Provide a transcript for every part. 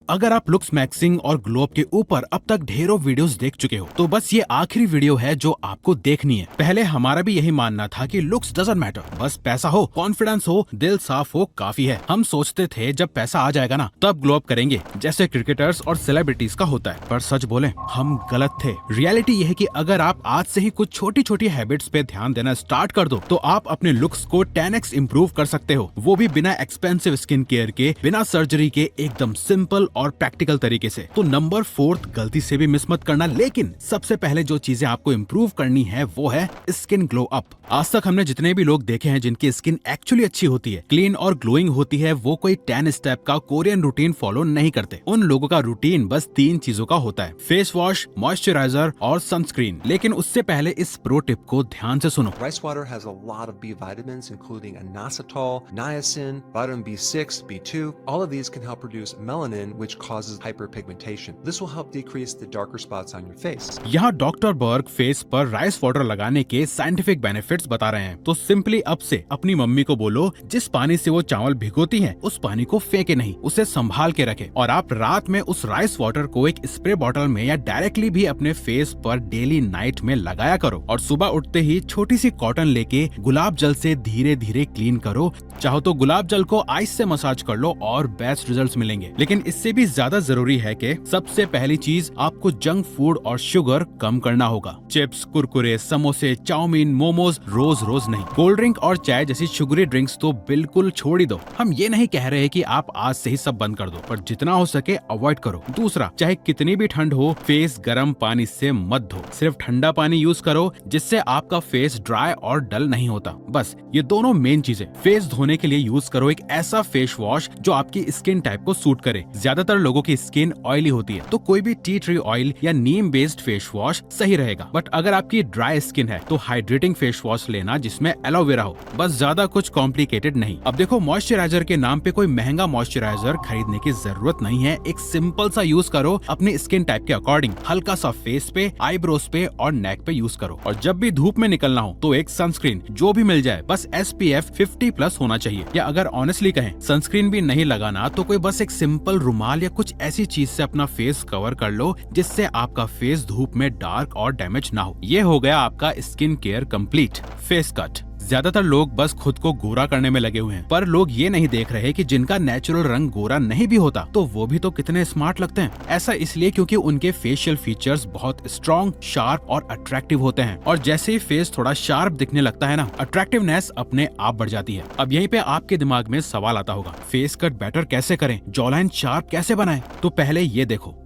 अगर आप looks maxing और ग्लोब के ऊपर अब तक ढेरों वीडियोस देख चुके हो तो बस ये आखिरी वीडियो है जो आपको देखनी है। पहले हमारा भी यही मानना था कि लुक्स डजंट मैटर, बस पैसा हो, कॉन्फिडेंस हो, दिल साफ हो काफी है। हम सोचते थे जब पैसा आ जाएगा ना तब ग्लोब करेंगे जैसे क्रिकेटर्स और सेलिब्रिटीज का होता है, पर सच बोले हम गलत थे। रियलिटी यह है कि अगर आप आज से ही कुछ छोटी छोटी हैबिट्स पे ध्यान देना स्टार्ट कर दो तो आप अपने लुक्स को 10x इम्प्रूव कर सकते हो, वो भी बिना एक्सपेंसिव स्किन केयर के, बिना सर्जरी के, एकदम सिंपल और प्रैक्टिकल तरीके से। तो नंबर 4 गलती से भी मिस मत करना, लेकिन सबसे पहले जो चीजें आपको इम्प्रूव करनी है वो है स्किन ग्लो अप। आज तक हमने जितने भी लोग देखे हैं जिनकी स्किन एक्चुअली अच्छी होती है, क्लीन और ग्लोइंग होती है, वो कोई 10 स्टेप का कोरियन रूटीन फॉलो नहीं करते। उन लोगों का रूटीन बस 3 चीजों का होता है, फेस वॉश, मॉइस्चराइजर और सनस्क्रीन। लेकिन उससे पहले इस प्रो टिप को ध्यान से सुनो। Rice water has a lot of B vitamins, including inositol, niacin, vitamin B6, B2. All of these can help reduce melanin, which causes hyperpigmentation. This will help decrease the darker spots on your face. यहाँ doctor बर्ग face पर rice water लगाने के scientific benefits बता रहे हैं। तो simply अब से अपनी मम्मी को बोलो जिस पानी से वो चावल भिगोती हैं, उस पानी को फेंके नहीं, उसे संभाल के रखे। और आप रात में उस राइस वाटर को एक स्प्रे बॉटल में या डायरेक्टली भी अपने फेस पर डेली नाइट में लगाया करो। और सुबह उठते ही छोटी सी कॉटन लेके गुलाब जल से धीरे धीरे क्लीन करो। चाहो तो गुलाब जल को आइस से मसाज कर लो और बेस्ट रिजल्ट्स मिलेंगे। लेकिन इससे भी ज्यादा जरूरी है कि सबसे पहली चीज आपको जंक फूड और शुगर कम करना होगा। चिप्स, कुरकुरे, समोसे, चाउमीन, मोमोज रोज रोज नहीं। कोल्ड ड्रिंक और चाय जैसी शुगरी ड्रिंक्स तो बिल्कुल छोड़ ही दो। हम ये नहीं कह रहे कि आप आज से ही सब बंद कर दो, पर जितना हो सके अवॉइड करो। दूसरा, चाहे कितनी भी ठंड हो, फेस गर्म पानी से मत धो, सिर्फ ठंडा पानी यूज करो, जिससे आपका फेस ड्राई और डल नहीं होता। बस ये दोनों मेन चीजें। फेस धोने के लिए यूज करो एक ऐसा फेस वॉश जो आपकी स्किन टाइप को सूट करे। ज्यादातर लोगों की स्किन ऑयली होती है तो कोई भी टी ट्री ऑयल या नीम बेस्ड फेस वॉश सही रहेगा। बट अगर आपकी ड्राई स्किन है तो हाइड्रेटिंग फेस वॉश लेना जिसमें एलोवेरा हो, बस ज्यादा कुछ कॉम्प्लिकेटेड नहीं। अब देखो, मॉइस्चराइजर के नाम पे कोई महंगा मॉइस्चराइजर खरीदने की जरूरत नहीं है। एक सिंपल सा यूज करो अपनी स्किन टाइप के अकॉर्डिंग। हल्का सा फेस पे, आईब्रोज पे और नेक पे यूज करो। और जब भी धूप में निकलना हो तो एक सनस्क्रीन जो भी मिल जाए, बस SPF 50+ होना चाहिए। या अगर ऑनेस्टली कहें सनस्क्रीन भी नहीं लगाना तो कोई बस एक सिंपल रुमाल या कुछ ऐसी चीज से अपना फेस कवर कर लो जिससे आपका फेस धूप में डार्क और डैमेज ना हो। ये हो गया आपका skin care complete. Face cut. ज्यादातर लोग बस खुद को गोरा करने में लगे हुए हैं, पर लोग ये नहीं देख रहे कि जिनका नेचुरल रंग गोरा नहीं भी होता तो वो भी तो कितने स्मार्ट लगते हैं। ऐसा इसलिए क्योंकि उनके फेशियल फीचर्स बहुत स्ट्रॉन्ग, शार्प और अट्रैक्टिव होते हैं। और जैसे ही फेस थोड़ा शार्प दिखने लगता है ना, अट्रैक्टिवनेस अपने आप बढ़ जाती है। अब यहीं पे आपके दिमाग में सवाल आता होगा, फेस कट बेटर कैसे करें, जॉलाइन शार्प कैसे बनाएं? तो पहले ये देखो,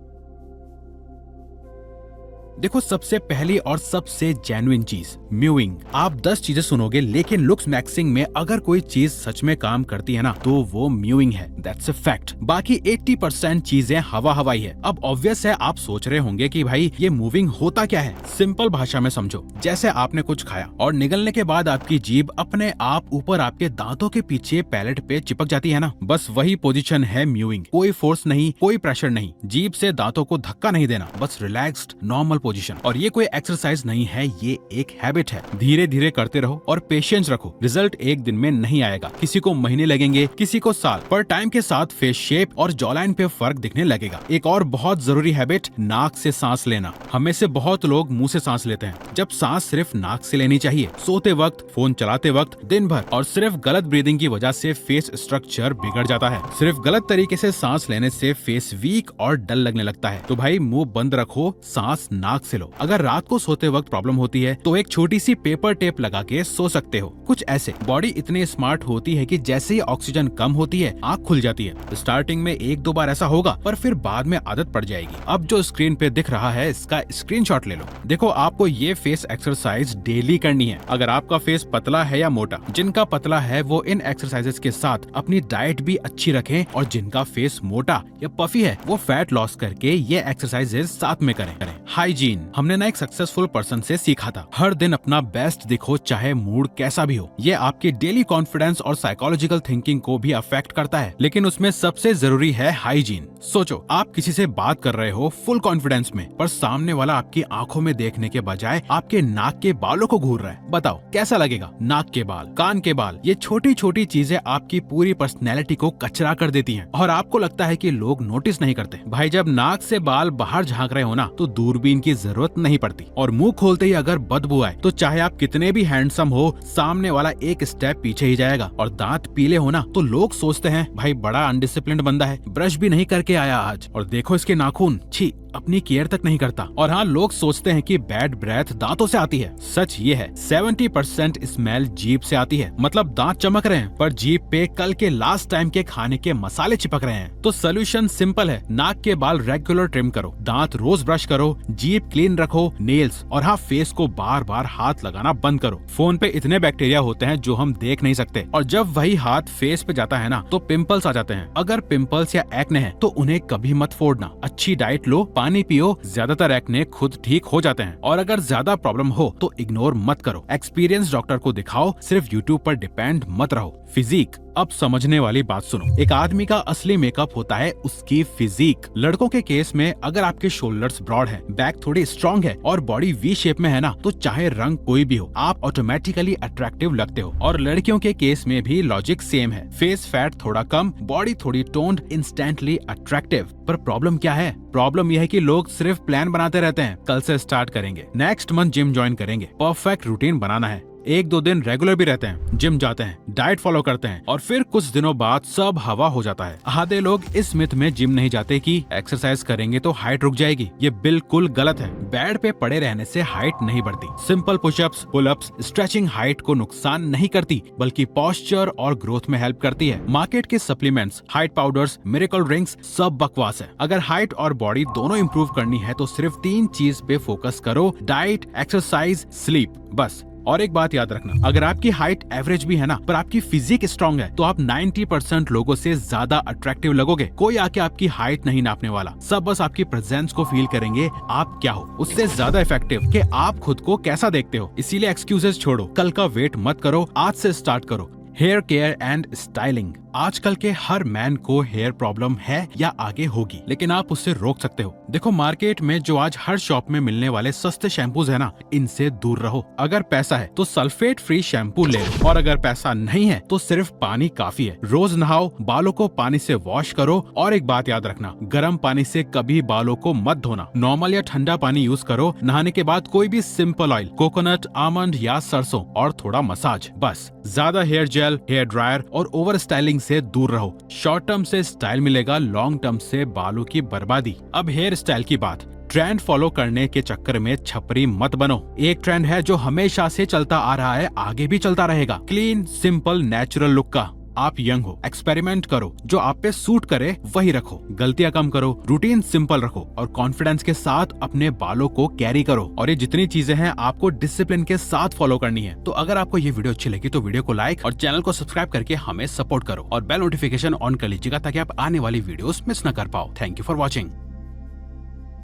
सबसे पहली और सबसे जेन्युइन चीज म्यूइंग। आप 10 चीजें सुनोगे लेकिन लुक्स मैक्सिंग में अगर कोई चीज सच में काम करती है ना तो वो म्यूइंग है। That's a fact. बाकी 80% चीजें हवा हवाई है। अब ऑब्वियस है आप सोच रहे होंगे कि भाई ये मूविंग होता क्या है। सिंपल भाषा में समझो, जैसे आपने कुछ खाया और निगलने के बाद आपकी जीभ अपने आप ऊपर आपके दांतों के पीछे पैलेट पे चिपक जाती है ना, बस वही पोजीशन है म्यूइंग। कोई फोर्स नहीं, कोई प्रेशर नहीं, जीभ से दांतों को धक्का नहीं देना, बस रिलैक्स्ड नॉर्मल पोजीशन। और ये कोई एक्सरसाइज नहीं है, ये एक हैबिट है। धीरे धीरे करते रहो और पेशेंस रखो। रिजल्ट एक दिन में नहीं आएगा, किसी को महीने लगेंगे, किसी को साल, पर टाइम के साथ फेस शेप और जॉलाइन पे फर्क दिखने लगेगा। एक और बहुत जरूरी हैबिट, नाक से सांस लेना। हमें से बहुत लोग मुंह से सांस लेते हैं, जब सांस सिर्फ नाक से लेनी चाहिए। सोते वक्त, फोन चलाते वक्त, दिन भर। और सिर्फ गलत ब्रीदिंग की वजह से फेस स्ट्रक्चर बिगड़ जाता है। सिर्फ गलत तरीके से सांस लेने से फेस वीक और डल लगने लगता है। तो भाई मुंह बंद रखो, सांस नाक से लो। अगर रात को सोते वक्त प्रॉब्लम होती है तो एक छोटी सी पेपर टेप लगा के सो सकते हो। कुछ ऐसे। बॉडी इतनी स्मार्ट होती है कि जैसे ही ऑक्सीजन कम होती है आंख खुल जाती है। स्टार्टिंग में 1-2 बार ऐसा होगा, पर फिर बाद में आदत पड़ जाएगी। अब जो स्क्रीन पे दिख रहा है इसका स्क्रीनशॉट ले लो। देखो, आपको ये फेस एक्सरसाइज डेली करनी है। अगर आपका फेस पतला है या मोटा, जिनका पतला है वो इन एक्सरसाइजेस के साथ अपनी डाइट भी अच्छी रखें, और जिनका फेस मोटा या पफी है वो फैट लॉस करके ये एक्सरसाइजेस साथ में करें। हाइजीन। हाइजीन हमने ना एक सक्सेसफुल पर्सन से सीखा था। हर दिन अपना बेस्ट दिखो, चाहे मूड कैसा भी हो। ये आपकी डेली कॉन्फिडेंस और साइकोलॉजिकल थिंकिंग को भी अफेक्ट करता है, लेकिन उसमें सबसे जरूरी है हाइजीन। सोचो, आप किसी से बात कर रहे हो फुल कॉन्फिडेंस में, पर सामने वाला आपकी आंखों में देखने के बजाय आपके नाक के बालों को घूर रहा है। बताओ कैसा लगेगा? नाक के बाल, कान के बाल, ये छोटी छोटी चीजें आपकी पूरी पर्सनैलिटी को कचरा कर देती हैं और आपको लगता है कि लोग नोटिस नहीं करते। भाई, जब नाक से बाल बाहर झांक रहे हो ना, तो दूरबीन की जरूरत नहीं पड़ती। और मुंह खोलते ही अगर बदबू आए तो चाहे आप कितने भी हैंडसम हो, सामने वाला एक स्टेप पीछे ही जाएगा। और दांत पीले हो ना, तो लोग सोचते हैं भाई बड़ा अनडिसिप्लिन्ड बंदा है, ब्रश भी नहीं करके आया आज, और देखो इसके नाखून, छी, अपनी केयर तक नहीं करता। और हाँ, लोग सोचते हैं कि बैड ब्रेथ दांतों से आती है। सच ये है, 70% स्मेल जीभ से आती है। मतलब दांत चमक रहे हैं पर जीभ पे कल के लास्ट टाइम के खाने के मसाले चिपक रहे हैं। तो सोल्यूशन सिंपल है, नाक के बाल रेगुलर ट्रिम करो, दांत रोज ब्रश करो, जीभ क्लीन रखो, नेल्स और हाँ, फेस को बार बार हाथ लगाना बंद करो। फोन पे इतने बैक्टीरिया होते हैं जो हम देख नहीं सकते, और जब वही हाथ फेस पे जाता है ना, तो पिंपल्स आ जाते हैं। अगर पिंपल्स या एक्ने है तो उन्हें कभी मत फोड़ना। अच्छी डाइट लो, पानी पियो, ज्यादातर एक्ने खुद ठीक हो जाते हैं। और अगर ज्यादा प्रॉब्लम हो तो इग्नोर मत करो, एक्सपीरियंस डॉक्टर को दिखाओ, सिर्फ यूट्यूब पर डिपेंड मत रहो। फिजिक, अब समझने वाली बात सुनो। एक आदमी का असली मेकअप होता है उसकी फिजिक। लड़कों के केस में अगर आपके शोल्डर्स ब्रॉड है, बैक थोड़ी स्ट्रॉन्ग है और बॉडी वी शेप में है ना, तो चाहे रंग कोई भी हो, आप ऑटोमेटिकली अट्रैक्टिव लगते हो। और लड़कियों के केस में भी लॉजिक सेम है, फेस फैट थोड़ा कम, बॉडी थोड़ी टोन्ड, इंस्टेंटली अट्रैक्टिव। पर प्रॉब्लम क्या है? प्रॉब्लम यह है कि लोग सिर्फ प्लान बनाते रहते हैं, कल से स्टार्ट करेंगे, नेक्स्ट मंथ जिम ज्वाइन करेंगे। परफेक्ट रूटीन बनाना है, 1-2 दिन रेगुलर भी रहते हैं, जिम जाते हैं, डाइट फॉलो करते हैं, और फिर कुछ दिनों बाद सब हवा हो जाता है। आधे लोग इस मिथ में जिम नहीं जाते कि एक्सरसाइज करेंगे तो हाइट रुक जाएगी। ये बिल्कुल गलत है। बेड पे पड़े रहने से हाइट नहीं बढ़ती। Simple pushups, pullups, stretching height को नुकसान नहीं करती, बल्कि पोस्चर और ग्रोथ में हेल्प करती है। मार्केट के supplements, height powders, miracle drinks सब बकवास है। अगर हाइट और बॉडी दोनों इंप्रूव करनी है तो सिर्फ 3 चीज पे फोकस करो, डाइट, एक्सरसाइज, स्लीप, बस। और एक बात याद रखना, अगर आपकी हाइट एवरेज भी है ना, पर आपकी फिजिक स्ट्रांग है, तो आप 90% लोगों से ज्यादा अट्रैक्टिव लगोगे। कोई आके आपकी हाइट नहीं नापने वाला, सब बस आपकी प्रेजेंस को फील करेंगे, आप क्या हो उससे ज्यादा इफेक्टिव कि आप खुद को कैसा देखते हो। इसीलिए एक्सक्यूजेस छोड़ो, कल का वेट मत करो, आज से स्टार्ट करो। हेयर केयर एंड स्टाइलिंग, आजकल के हर मैन को हेयर प्रॉब्लम है या आगे होगी, लेकिन आप उससे रोक सकते हो। देखो, मार्केट में जो आज हर शॉप में मिलने वाले सस्ते शैम्पूज है ना, इनसे दूर रहो। अगर पैसा है तो सल्फेट फ्री शैम्पू ले लो, और अगर पैसा नहीं है तो सिर्फ पानी काफी है। रोज नहाओ, बालों को पानी से वॉश करो, और एक बात याद रखना, गर्म पानी से कभी बालों को मत धोना। नॉर्मल या ठंडा पानी यूज करो। नहाने के बाद कोई भी सिंपल ऑयल, कोकोनट, आमंड या सरसों, और थोड़ा मसाज, बस। ज्यादा हेयर जेल, हेयर ड्रायर और ओवर स्टाइलिंग से दूर रहो। शॉर्ट टर्म से स्टाइल मिलेगा, लॉन्ग टर्म से बालों की बर्बादी। अब हेयर स्टाइल की बात, ट्रेंड फॉलो करने के चक्कर में छपरी मत बनो। एक ट्रेंड है जो हमेशा से चलता आ रहा है, आगे भी चलता रहेगा, क्लीन, सिंपल, नेचुरल लुक का। आप यंग हो, एक्सपेरिमेंट करो, जो आप पे सूट करे वही रखो, गलतियां कम करो, रूटीन सिंपल रखो, और कॉन्फिडेंस के साथ अपने बालों को कैरी करो। और ये जितनी चीजें हैं आपको डिसिप्लिन के साथ फॉलो करनी है। तो अगर आपको ये वीडियो अच्छी लगी तो वीडियो को लाइक और चैनल को सब्सक्राइब करके हमें सपोर्ट करो, और बेल नोटिफिकेशन ऑन कर लीजिएगा ताकि आप आने वाली वीडियोस मिस न कर पाओ। Thank you for watching.